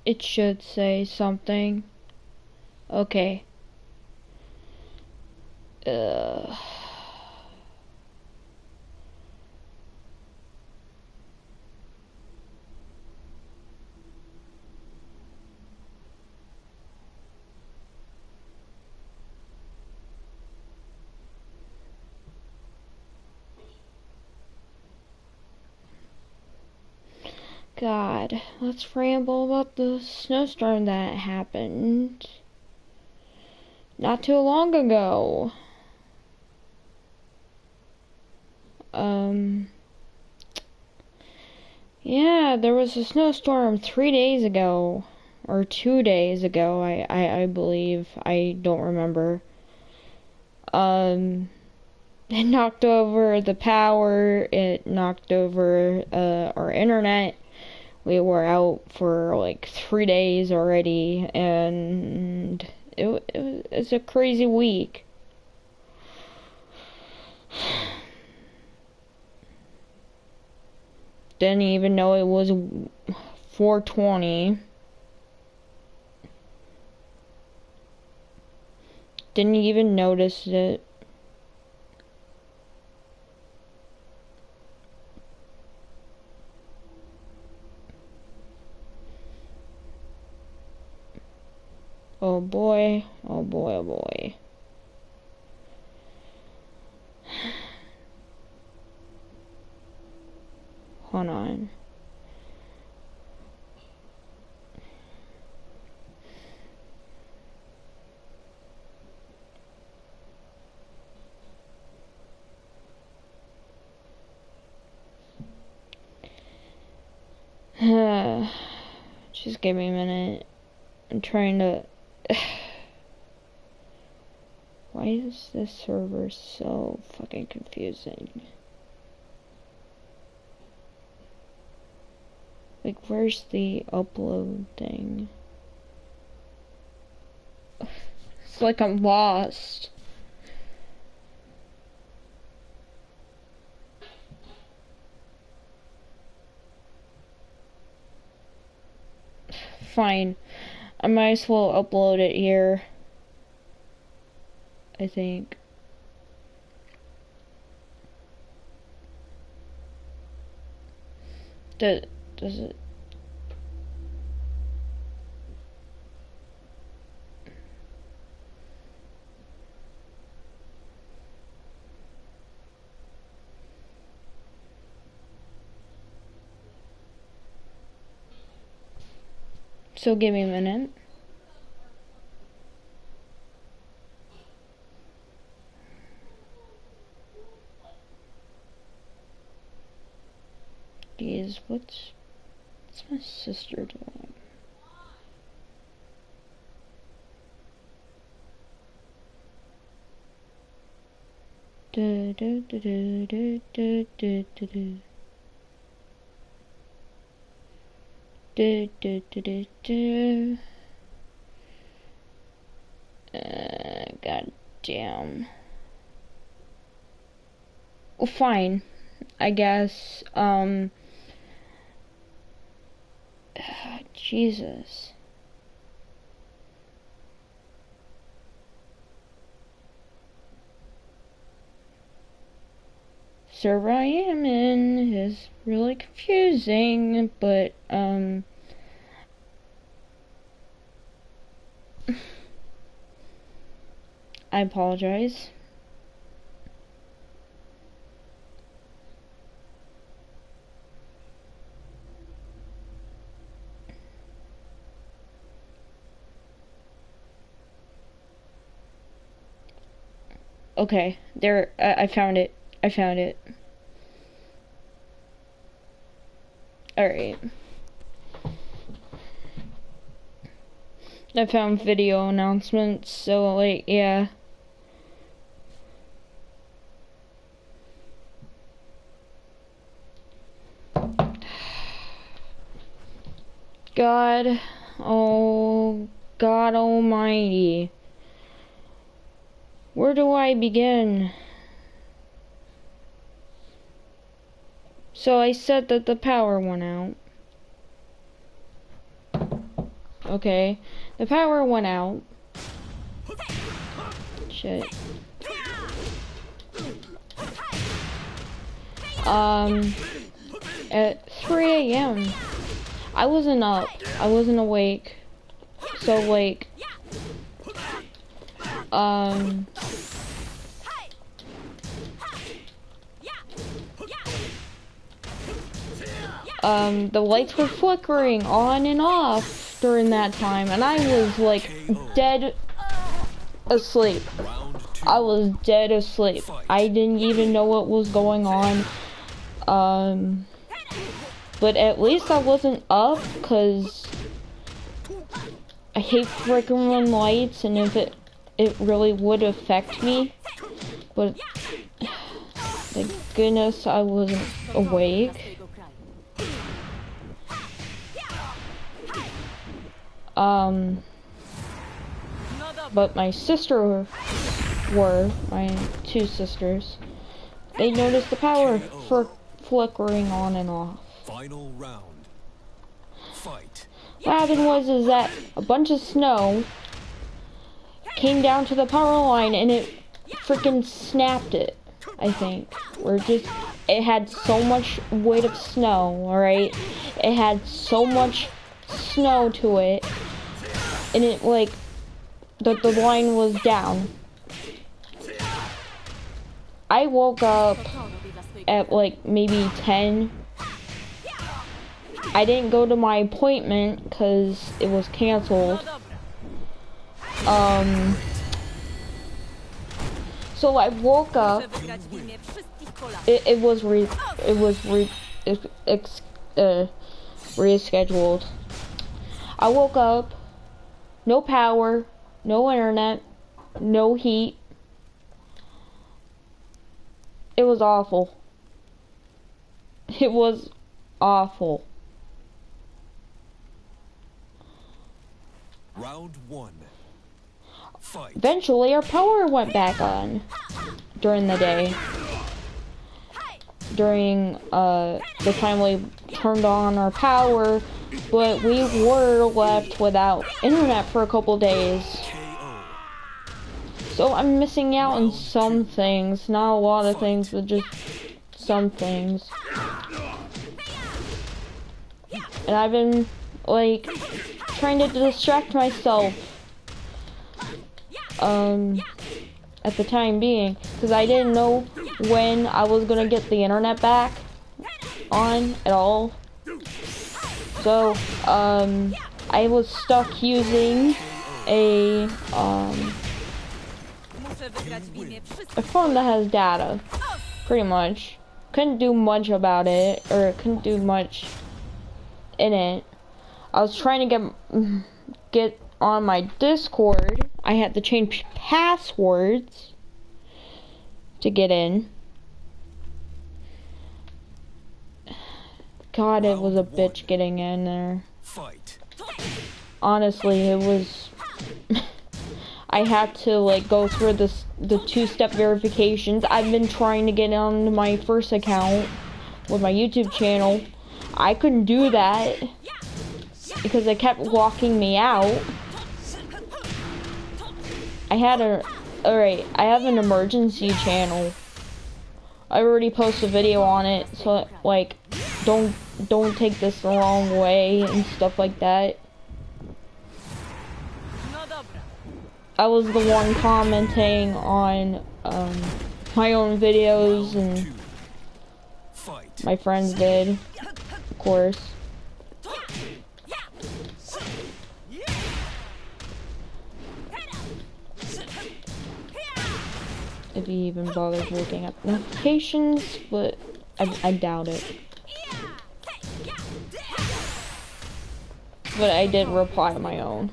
It should say something. Okay. God, let's ramble about the snowstorm that happened not too long ago. Yeah, there was a snowstorm 3 days ago, or 2 days ago, I believe. I don't remember. It knocked over the power, it knocked over our internet. We were out for like 3 days already, and it's a crazy week. Didn't even know it was 420. Didn't even notice it. Oh boy, oh boy, oh boy. Hold on. Just give me a minute. I'm trying to... Why is this server so fucking confusing? Like, where's the upload thing? It's like I'm lost. Fine. I might as well upload it here. I think. Does it? So give me a minute. Jeez, what's my sister doing? Do do do do do do do do do. Do do do do do. God damn. Well, fine. I guess. Jesus. Server I am in is really confusing, but, I apologize. Okay, there, I found it. I found it. Alright. I found video announcements, so, like, yeah. God, oh, God almighty. Where do I begin? So I said that the power went out. Okay, the power went out. Shit. At 3 a.m. I wasn't up. I wasn't awake. So like, the lights were flickering on and off during that time, and I was like dead asleep. I was dead asleep. I didn't even know what was going on. But at least I wasn't up, cause I hate flickering lights, and if it really would affect me. But thank goodness I wasn't awake. But my sister my two sisters, they noticed the power flickering on and off. Final round. Fight. What happened was that a bunch of snow came down to the power line and it freaking snapped it, I think. It had so much weight of snow, alright? It had so much snow to it, and it like, the line was down. I woke up at like maybe 10. I didn't go to my appointment because it was canceled. So I woke up. It was rescheduled. I woke up. No power, no internet, no heat. It was awful. It was awful. Round one. Fight. Eventually, our power went back on during the day. During the time we turned on our power, but we were left without internet for a couple days. So I'm missing out on some things, not a lot of things, but just some things. And I've been like trying to distract myself at the time being, because I didn't know when I was gonna get the internet back on at all. So I was stuck using a phone that has data, pretty much. Couldn't do much about it, or couldn't do much in it. I was trying to get on my Discord. I had to change passwords to get in. God, it was a bitch getting in there. Honestly, it was. I had to like go through the two-step verifications. I've been trying to get on my first account with my YouTube channel. I couldn't do that because they kept locking me out. Alright, I have an emergency channel. I already posted a video on it, so like, don't take this the wrong way and stuff like that. I was the one commenting on my own videos, and my friends did, of course. If he even bothers looking at notifications, but I doubt it. But I did reply to my own.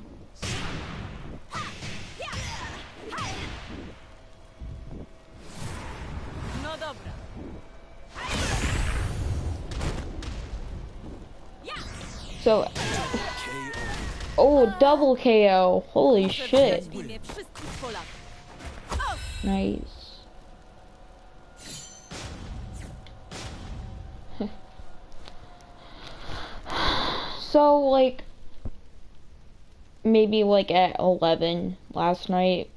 So, oh, double KO. Holy shit. Nice. So, like, maybe like at 11 last night,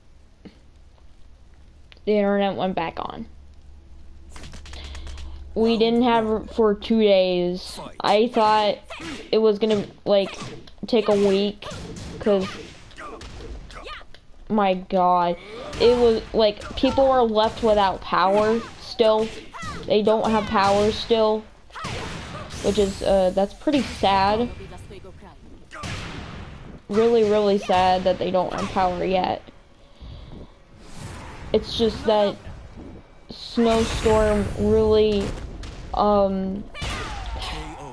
the internet went back on. We didn't have it for 2 days. I thought it was gonna like take a week, cause my god, it was like people are left without power still. They don't have power still, which is that's pretty sad. Really, really sad that they don't have power yet. It's just that Snowstorm really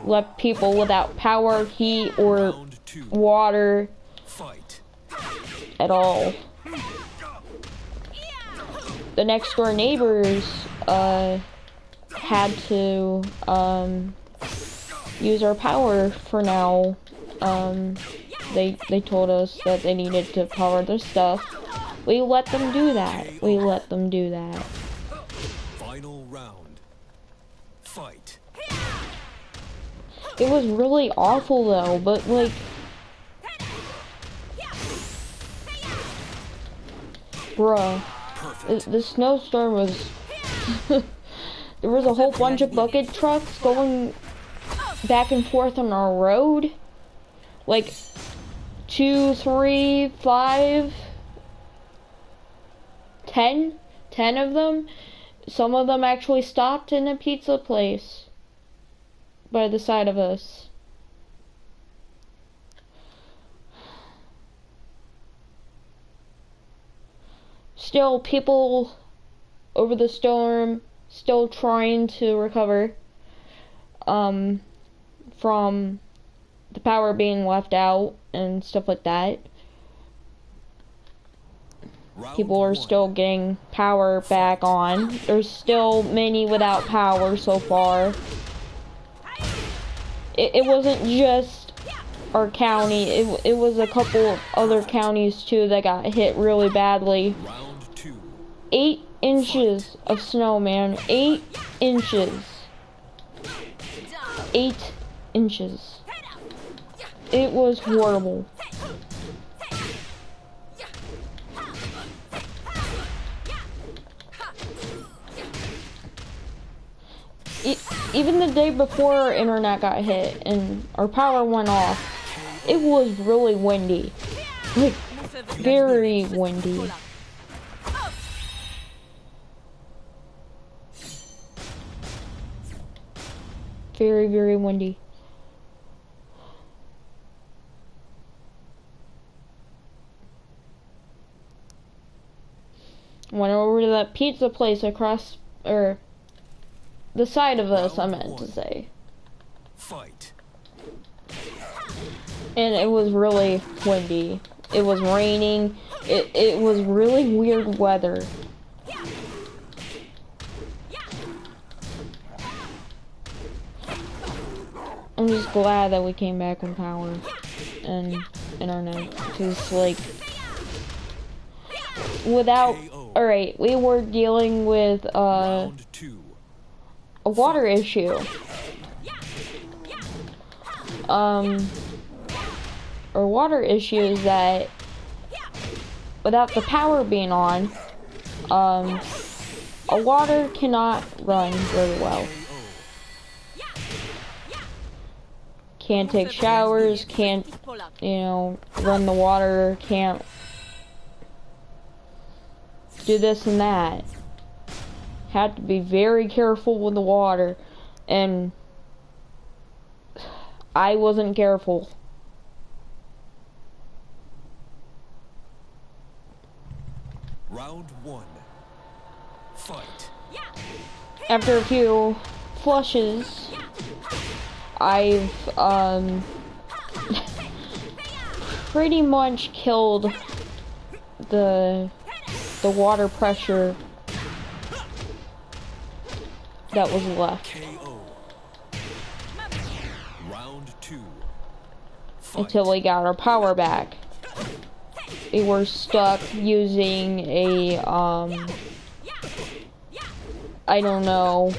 left people without power, heat, or water at all. The next door neighbors had to use our power for now. They told us that they needed to power their stuff. We let them do that. We let them do that. Final round. Fight. It was really awful though, but like bruh, the snowstorm was there was a whole bunch of bucket trucks going back and forth on our road. Like 2, 3, 5, 10 of them. Some of them actually stopped in a pizza place by the side of us. Still, people over the storm still trying to recover from the power being left out and stuff like that. People are still getting power back on. There's still many without power so far. It wasn't just our county. It was a couple of other counties too that got hit really badly. 8 inches of snow, man. 8 inches. 8 inches. It was horrible. Even the day before our internet got hit and our power went off, it was really windy. Like, very windy. Very, very windy. Went over to that pizza place across, or the side of us, I meant to say. Fight. And it was really windy. It was raining. It was really weird weather. I'm just glad that we came back with power and internet, because like without, alright, we were dealing with a water issue. Our water issue is that without the power being on, a water cannot run very well. Can't take showers, can't, you know, run the water, can't do this and that. Had to be very careful with the water, and I wasn't careful. Round 1. Fight. After a few flushes, I've pretty much killed the water pressure that was left. Round 2. Until we got our power back. We were stuck using a I don't know,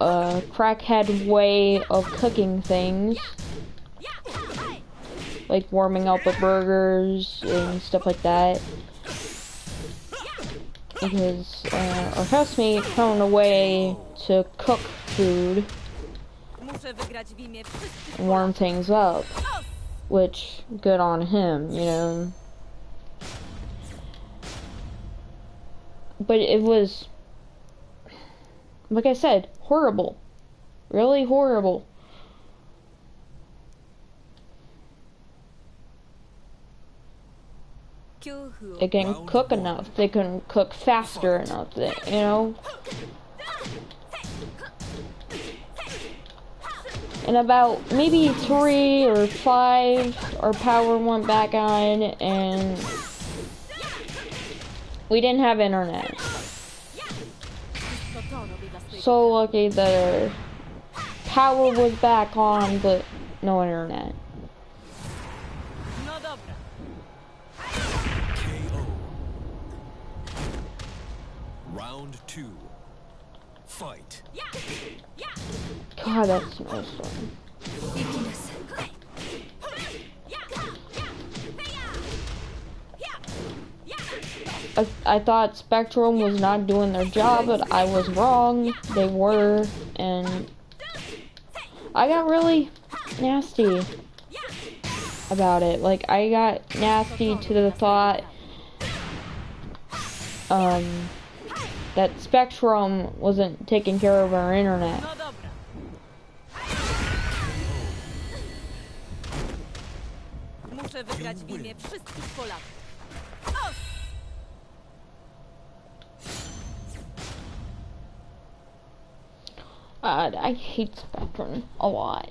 a crackhead way of cooking things. like warming up the burgers and stuff like that. Because our housemate found a way to cook food and warm things up, which good on him, you know. But it was, like I said, horrible. Really horrible. They couldn't cook enough. They couldn't cook faster enough, you know? And about maybe 3 or 5, our power went back on, and we didn't have internet. So lucky that our power was back on, but no internet. Round 2. Fight. God, that snowstorm. I thought Spectrum was not doing their job, but I was wrong. They were, and I got really nasty about it. Like, I got nasty to the thought that Spectrum wasn't taking care of our internet. God, I hate Spectrum a lot.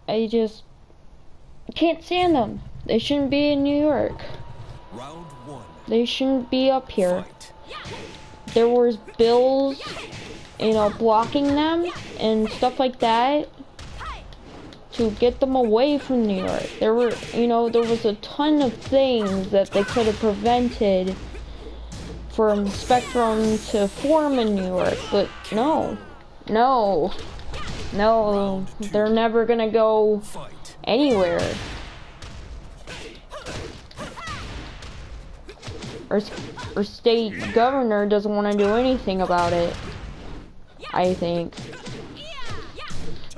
I just can't stand them. They shouldn't be in New York. Round 1. They shouldn't be up here. Fight. There was bills, you know, blocking them and stuff like that to get them away from New York. There were, you know, there was a ton of things that they could have prevented from Spectrum to form in New York, but no, they're never gonna go anywhere. Our state governor doesn't want to do anything about it, I think.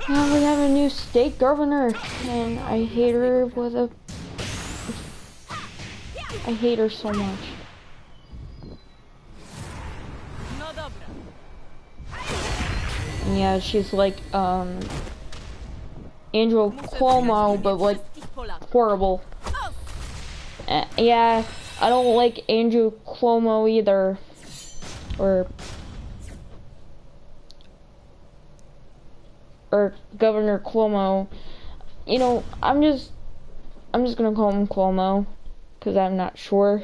Well, we have a new state governor, and I hate her with a... I hate her so much. Yeah, she's like, Andrew Cuomo, but like, horrible. Yeah, I don't like Andrew Cuomo either. Or Governor Cuomo. You know, I'm just gonna call him Cuomo, because I'm not sure.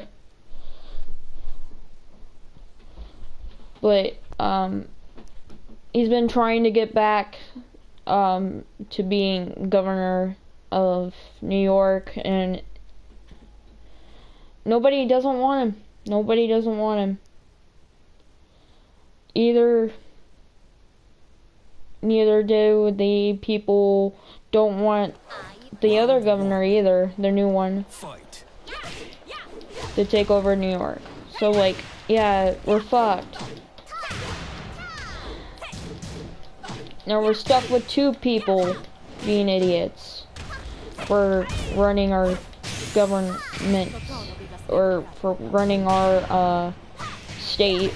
But, he's been trying to get back to being governor of New York, and nobody doesn't want him. Nobody doesn't want him. Neither do the people don't want the other governor either, the new one, to take over New York. So, like, yeah, we're fucked. Now we're stuck with 2 people being idiots for running our government, or for running our state.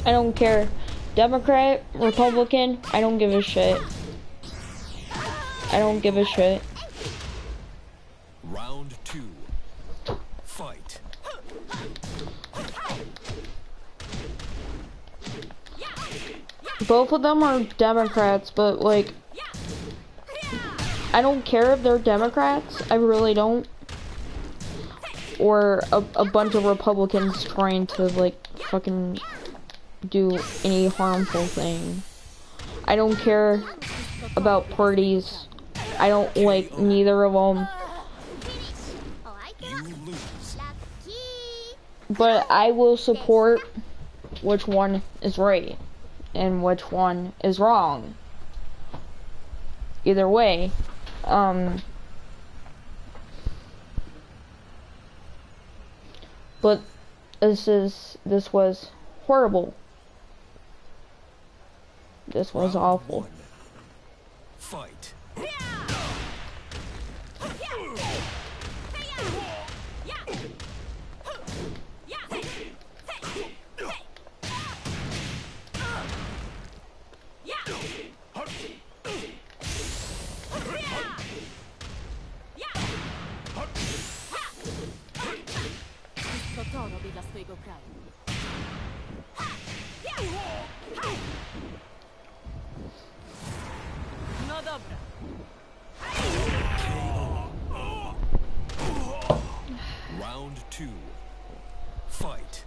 I don't care. Democrat, Republican, I don't give a shit. I don't give a shit. Round 2. Fight. Both of them are Democrats, but like, I don't care if they're Democrats. I really don't. Or a bunch of Republicans trying to like fucking do any harmful thing. I don't care about parties. I don't like neither of them. You lose. but I will support which one is right and which one is wrong. Either way, but this was horrible. This was awful. Fight. To robi dla swojego kraju. No dobra. Round 2. Fight.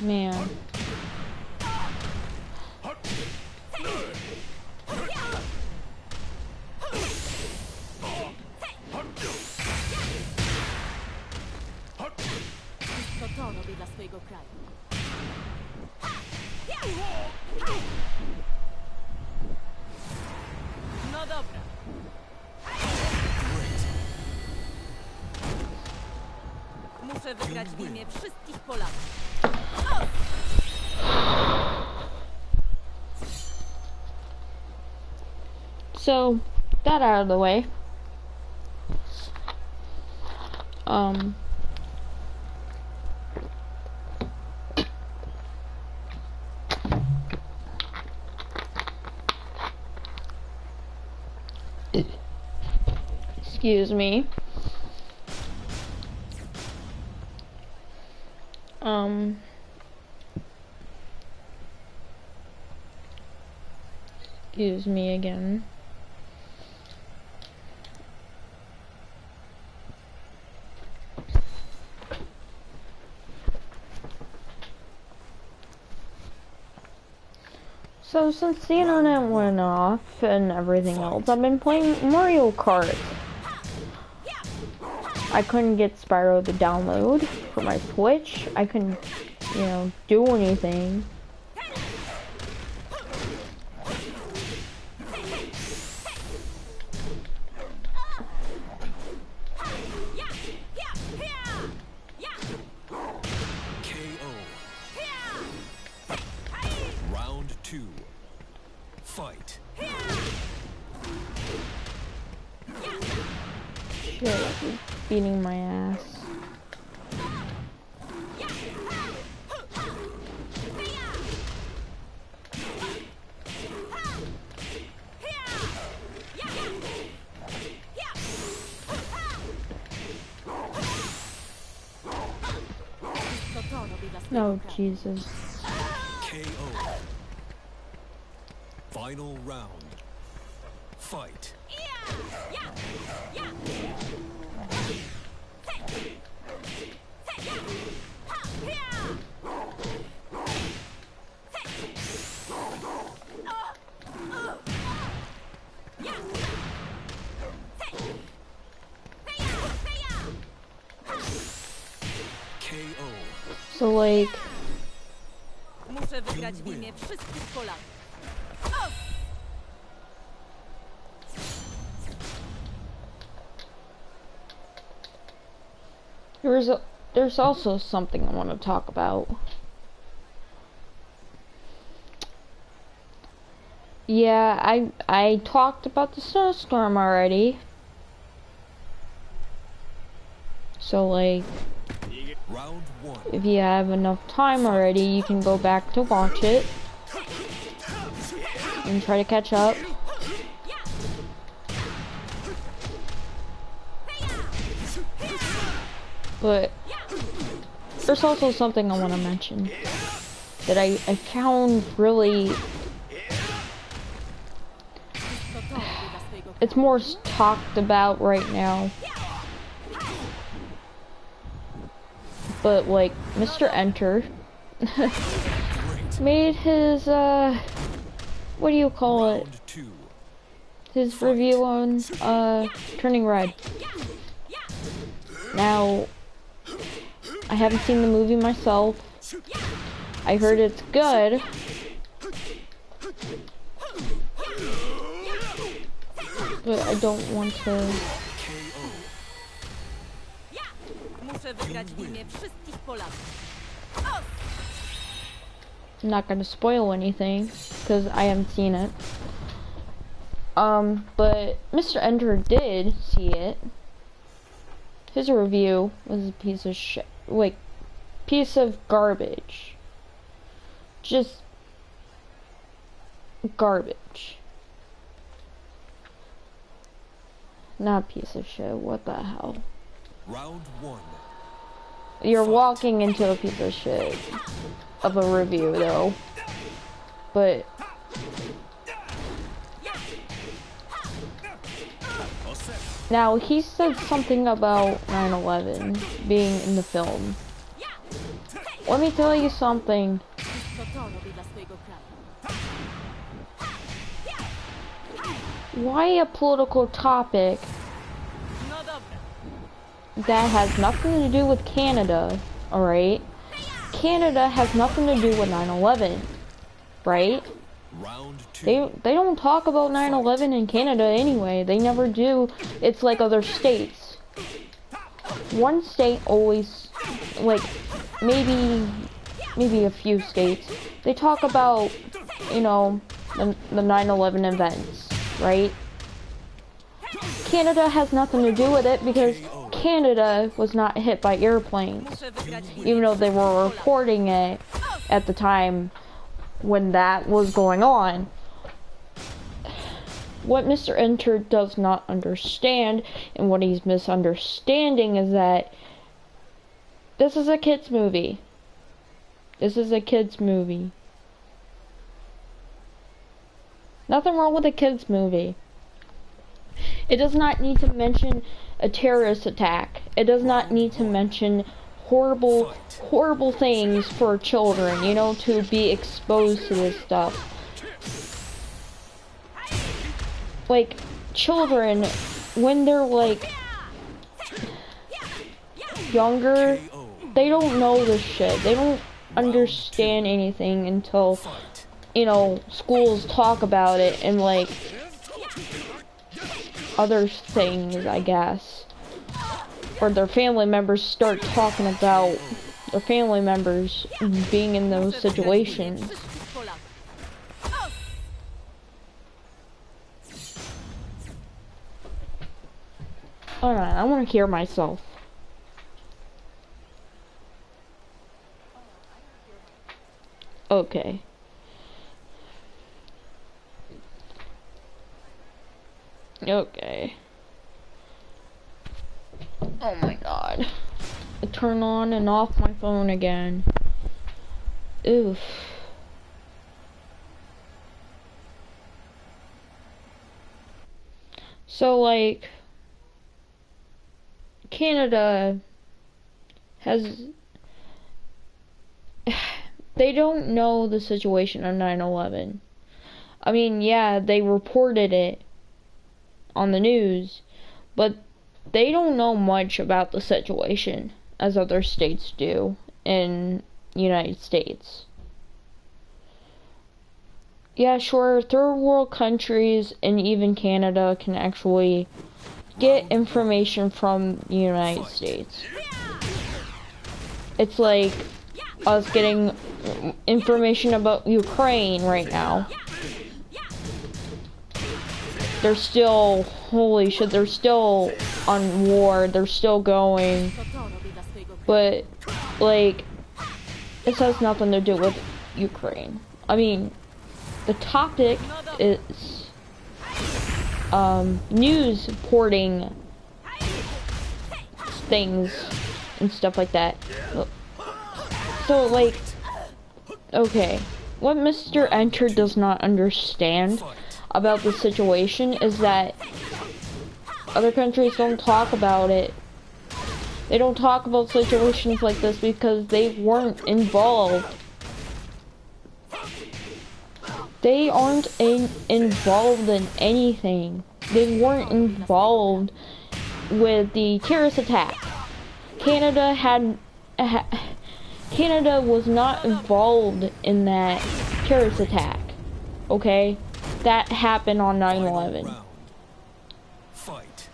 Man. To robi dla swojego kraju. No dobra. Muszę wygrać w imię wszystkich Polaków. So, that out of the way. Excuse me. Excuse me again. So since the internet went off and everything else, I've been playing Mario Kart. I couldn't get Spyro to download for my Switch. I couldn't, you know, do anything. KO. Round 2. Fight. Shit, he's beating my ass. No, Jesus. KO. Final round. Fight. KO. So like, Muszę wygrać w imię wszystkich Polaków. there's also something I want to talk about. Yeah, I talked about the Snowstorm already. So like, Round 1. if you have enough time already, you can go back to watch it and try to catch up. But there's also something I want to mention that I found really, it's more talked about right now. But like, Mr. Enter made his what do you call it? Round 2. his review on Turning Red. Now, I haven't seen the movie myself. I heard it's good. But I don't want to. Muszę wygrać w imię wszystkich Polaków. I'm not gonna spoil anything because I haven't seen it. But Mr. Enter did see it. His review was a piece of shit, like, piece of garbage. Just garbage. Not a piece of shit, what the hell? Round 1. You're walking into a piece of shit of a review though. But now he said something about 9/11 being in the film. Let me tell you something. Why a political topic that has nothing to do with Canada, alright? Canada has nothing to do with 9/11, right? Round 2. They don't talk about 9/11 in Canada anyway. They never do. It's like other states. One state always, like, maybe a few states, they talk about, you know, the 9/11 events, right? Canada has nothing to do with it because Canada was not hit by airplanes, even though they were reporting it at the time when that was going on. What Mr. Enter does not understand, and what he's misunderstanding, is that this is a kid's movie. This is a kid's movie. Nothing wrong with a kid's movie. It does not need to mention a terrorist attack. It does not need to mention horrible, horrible things for children, you know, to be exposed to this stuff. Like, children, when they're, like, younger, they don't know this shit. They don't understand anything until, you know, schools talk about it and, like, other things, I guess. Or their family members start talking about their family members being in those situations. Alright, I want to hear myself. Okay. Okay. Oh my god. I turn on and off my phone again. Oof. So, like, Canada has... They don't know the situation on 9/11. I mean, yeah, they reported it on the news, but they don't know much about the situation as other states do in the United States. Yeah, sure, third world countries and even Canada can actually get information from the United States. It's like us getting information about Ukraine right now. They're still, holy shit, they're still on war, they're still going. But, like, this has nothing to do with Ukraine. I mean, the topic is news reporting things and stuff like that. So, like, okay, what Mr. Enter does not understand about the situation is that other countries don't talk about it. They don't talk about situations like this because they weren't involved. They aren't involved in anything. They weren't involved with the terrorist attack. Canada was not involved in that terrorist attack. Okay? That happened on 9/11. Fight.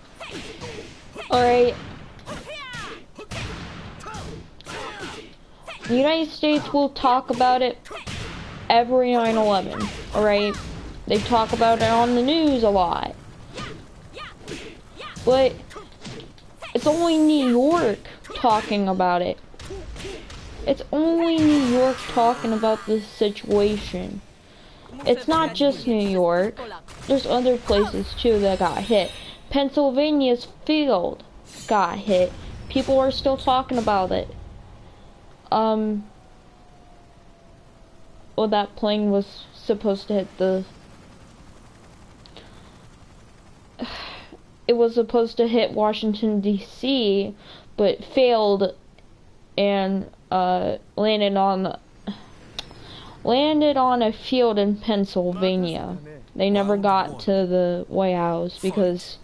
Alright. The United States will talk about it every 9/11. Alright? They talk about it on the news a lot. But it's only New York talking about it. It's only New York talking about this situation. It's not just New York. There's other places too that got hit. Pennsylvania's field got hit. People are still talking about it. Well, that plane was supposed to hit the... It was supposed to hit Washington, D.C., but failed and landed on a field in Pennsylvania. They never got to the White House because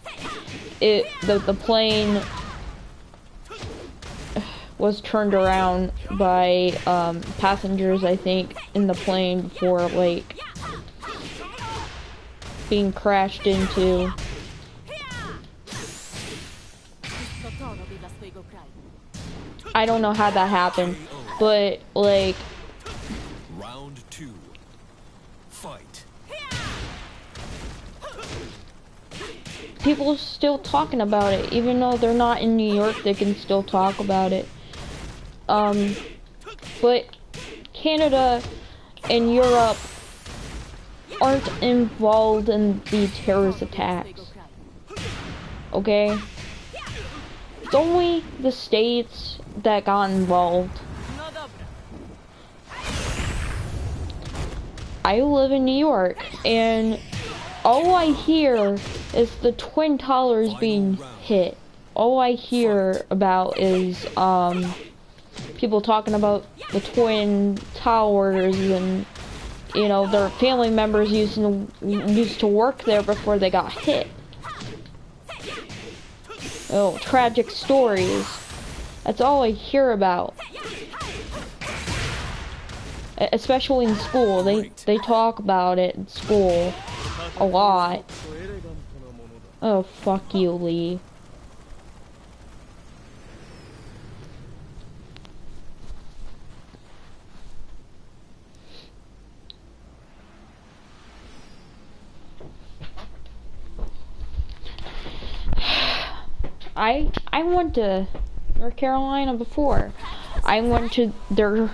the plane was turned around by passengers, I think, in the plane before, like, being crashed into. I don't know how that happened, but, like... Round 2. Fight. People are still talking about it. Even though they're not in New York, they can still talk about it. But Canada and Europe aren't involved in the terrorist attacks. Okay? It's only the states that got involved. I live in New York, and all I hear is the Twin Towers being hit. All I hear about is people talking about the Twin Towers, and you know, their family members used to work there before they got hit. Oh, tragic stories. That's all I hear about. Especially in school. They talk about it in school a lot. Oh, fuck you, Lee. I went to North Carolina before. I went to their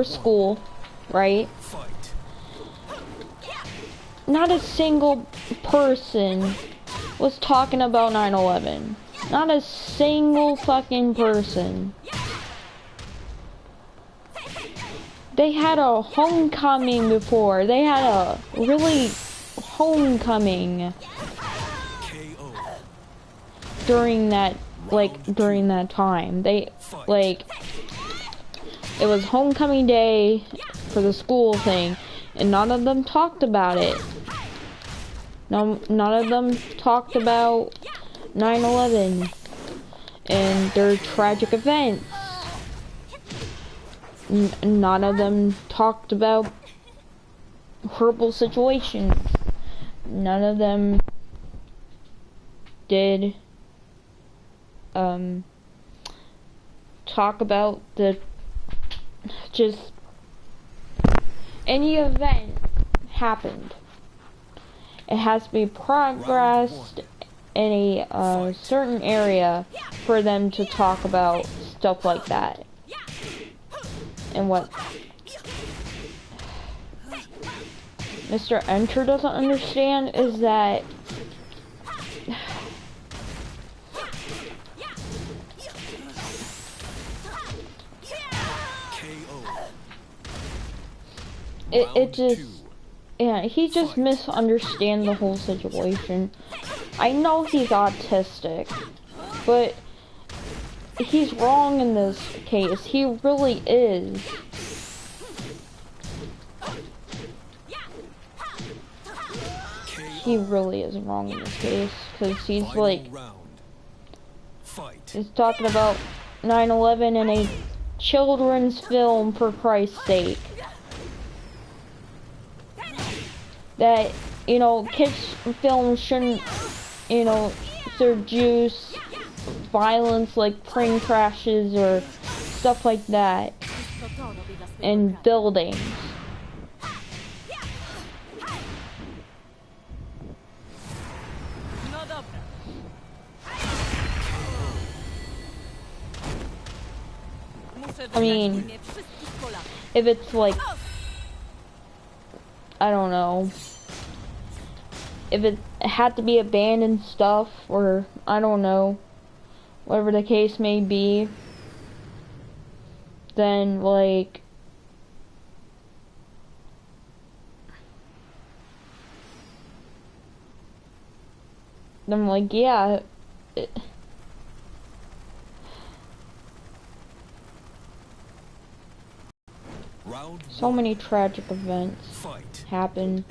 school, right? Not a single person was talking about 9/11. Not a single fucking person. They had a homecoming before. They had a really homecoming during that time. They, like, it was homecoming day for the school thing, and none of them talked about it. None of them talked about 9/11 and their tragic events. None of them talked about horrible situations. None of them did talk about just any event happened. It has to be progressed in a certain area for them to talk about stuff like that. And what Mr. Enter doesn't understand is that it just, yeah, he just misunderstands the whole situation. I know he's autistic, but he's wrong in this case. He really is. he really is wrong in this case, because he's Final like, round. Fight. he's talking about 9/11 in a children's film, for Christ's sake. That, you know, kids films shouldn't, you know, seduce violence like plane crashes or stuff like that in buildings. I mean, if it's like, I don't know, if it had to be abandoned stuff, or I don't know, whatever the case may be, then like, yeah, Round so one. many tragic events Fight. happen.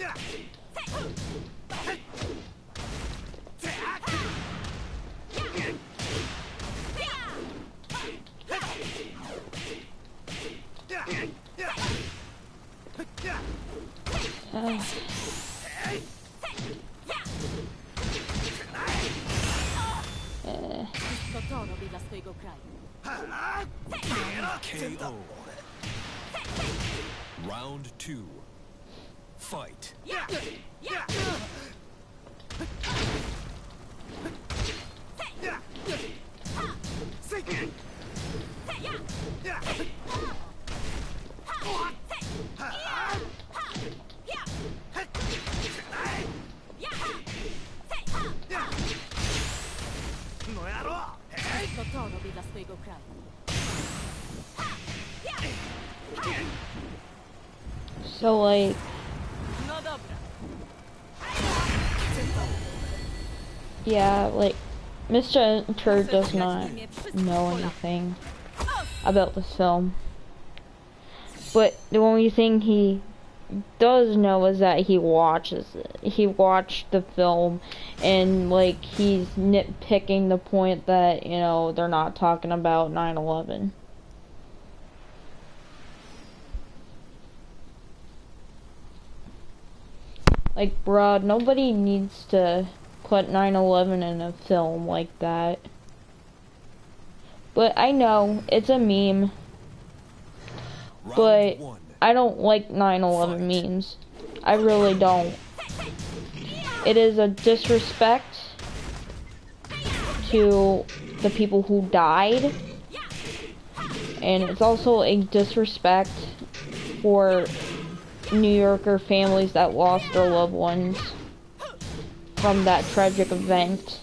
To robi dla swojego kraju. KO. Round two. Fight. To robi dla swojego kraju. So like, No dobra. yeah, like, Mr. Tur does not know anything about this film. But the only thing he does know is that he watches it. He watched the film, and like, he's nitpicking the point that, you know, they're not talking about 9/11. Like, bruh, nobody needs to put 9/11 in a film like that. But I know, it's a meme, Round but one. I don't like 9/11 memes. I really don't. It is a disrespect to the people who died, and it's also a disrespect for New Yorker families that lost their loved ones from that tragic event.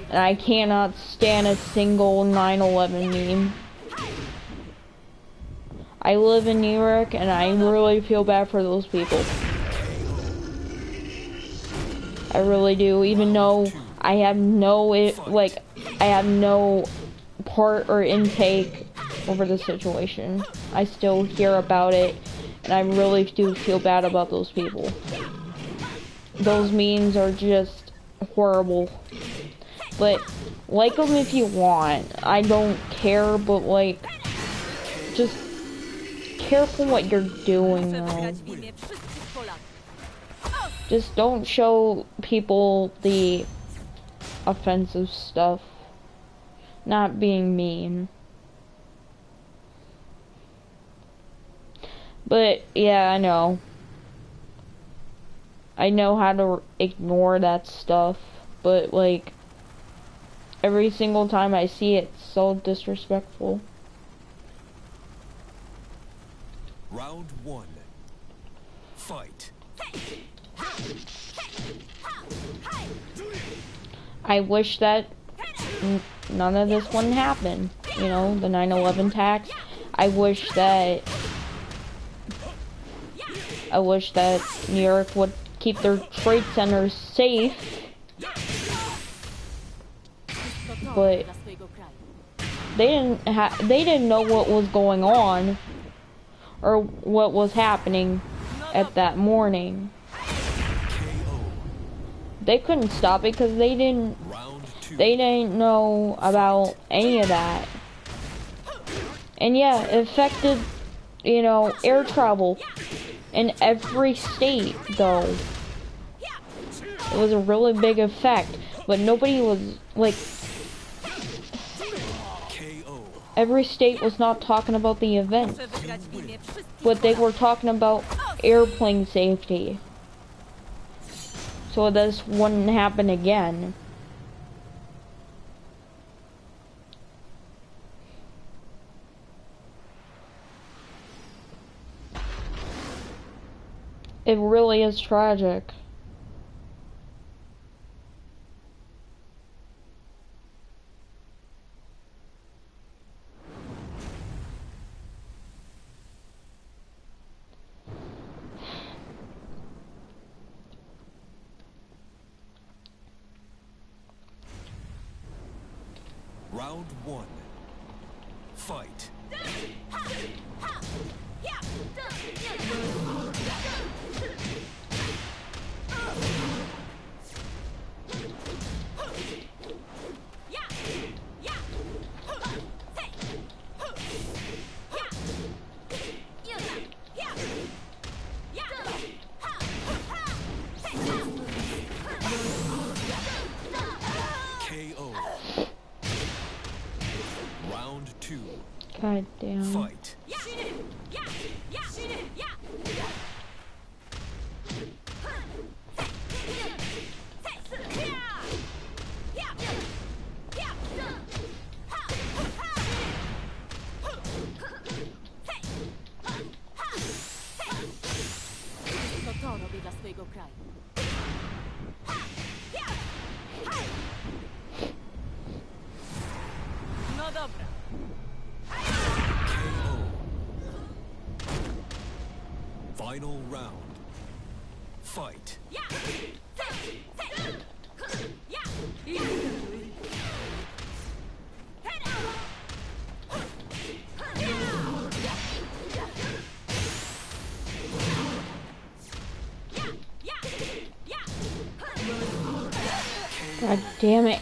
And I cannot stand a single 9/11 meme. I live in New York, and I really feel bad for those people. I really do, even though I have no, I have no part or intake over the situation. I still hear about it, and I really do feel bad about those people. Those memes are just horrible. But like them if you want. I don't care, but like, just careful what you're doing, Muszę though. wygrać w imię wszystkich Polaków. Just don't show people the offensive stuff. Not being mean. But yeah, I know. I know how to ignore that stuff, but like, every single time I see it, it's so disrespectful. Round one. Fight. I wish that none of this wouldn't happen. You know, the 9/11 tax. I wish that New York would keep their trade centers safe. But they didn't know what was going on or what was happening at that morning. they couldn't stop it because Round 2. they didn't know about any of that. And yeah, it affected, you know, air travel in every state, though. It was a really big effect, but nobody was, like, KO. every state was not talking about the event, Muszę wygrać w imię wszystkich but they were Polaków. talking about airplane safety. So this wouldn't happen again. It really is tragic. Round 1. Fight. KO. Round 2. God damn. Fight. To robię dla swojego kraju. No dobra. KO. Final round. Fight. God damn it.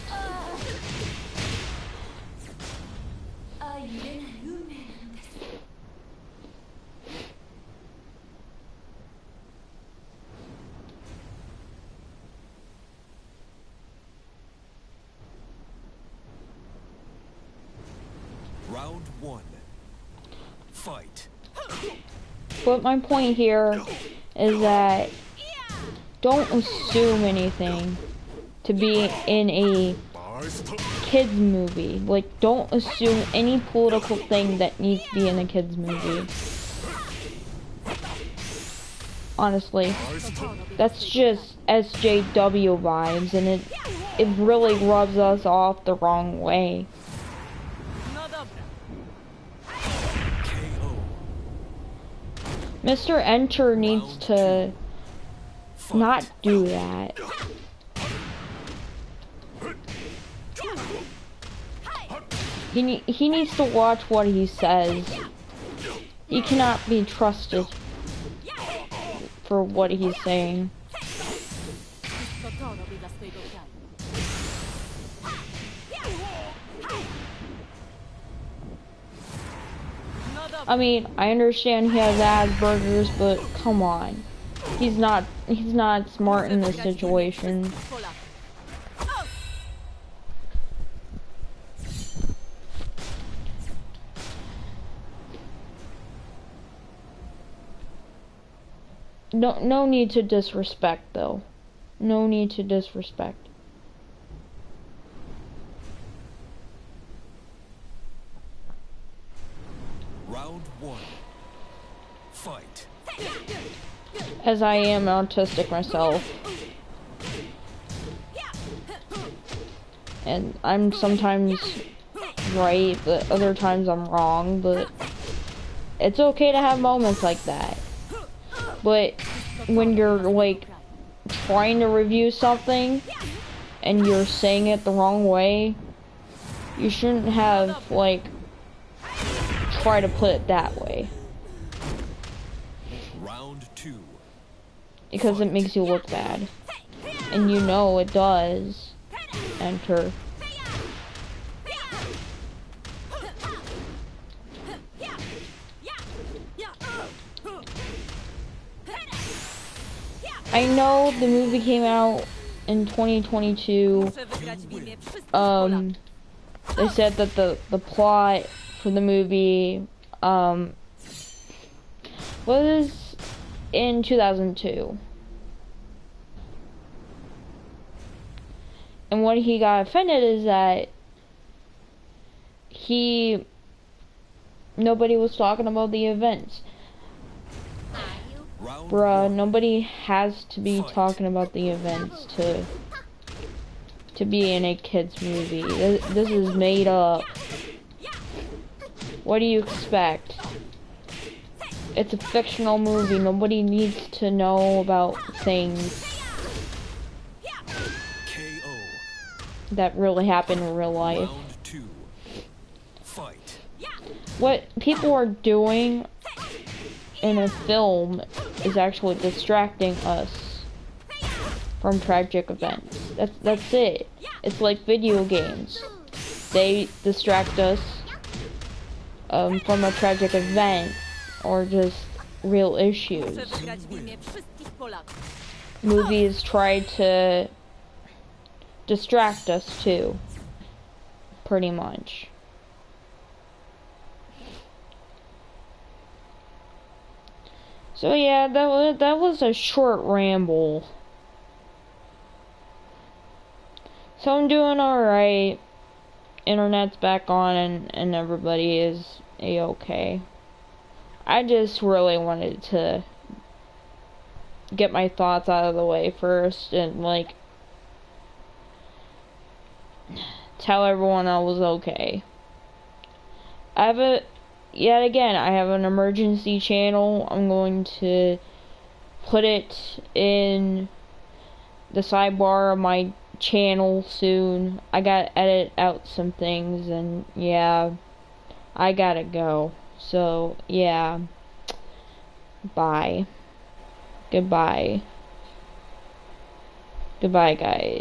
Round 1. Fight. But my point here is that don't assume anything to be in a kids movie. Like, don't assume any political thing that needs to be in a kids movie. Honestly, that's just SJW vibes, and it really rubs us off the wrong way. No dobra. KO. Mr. Enter needs to not do that. He needs to watch what he says. He cannot be trusted for what he's saying. To robię dla swojego kraju. No dobra. I mean, I understand he has Asperger's, but come on. He's not smart in this situation. No need to disrespect, though. No need to disrespect. Round 1. Fight. As I am autistic myself. And I'm sometimes right, but other times I'm wrong, but it's okay to have moments like that. But when you're, like, trying to review something and you're saying it the wrong way, you shouldn't have, like, try to put it that way. Round 2. Because it makes you look bad. and you know it does. Enter. I know the movie came out in 2022. Muszę wygrać w imię wszystkich Polaków. They said that the plot for the movie was in 2002. And what he got offended is that nobody was talking about the events. Round Bruh, one. nobody has to be talking about the events to be in a kid's movie. This is made up. What do you expect? It's a fictional movie. Nobody needs to know about things KO. that really happen in real life. Round two. Fight. What people are doing in a film is actually distracting us from tragic events. That's it. It's like video games. They distract us from a tragic event or just real issues. Muszę wygrać w imię wszystkich Polaków. Movies try to distract us too, pretty much. So yeah, that was a short ramble. So I'm doing alright. Internet's back on and everybody is a-okay. I just really wanted to get my thoughts out of the way first and like tell everyone I was okay. I have an emergency channel. I'm going to put it in the sidebar of my channel soon. I gotta edit out some things and yeah, I gotta go. So yeah, bye. Goodbye. Goodbye, guys.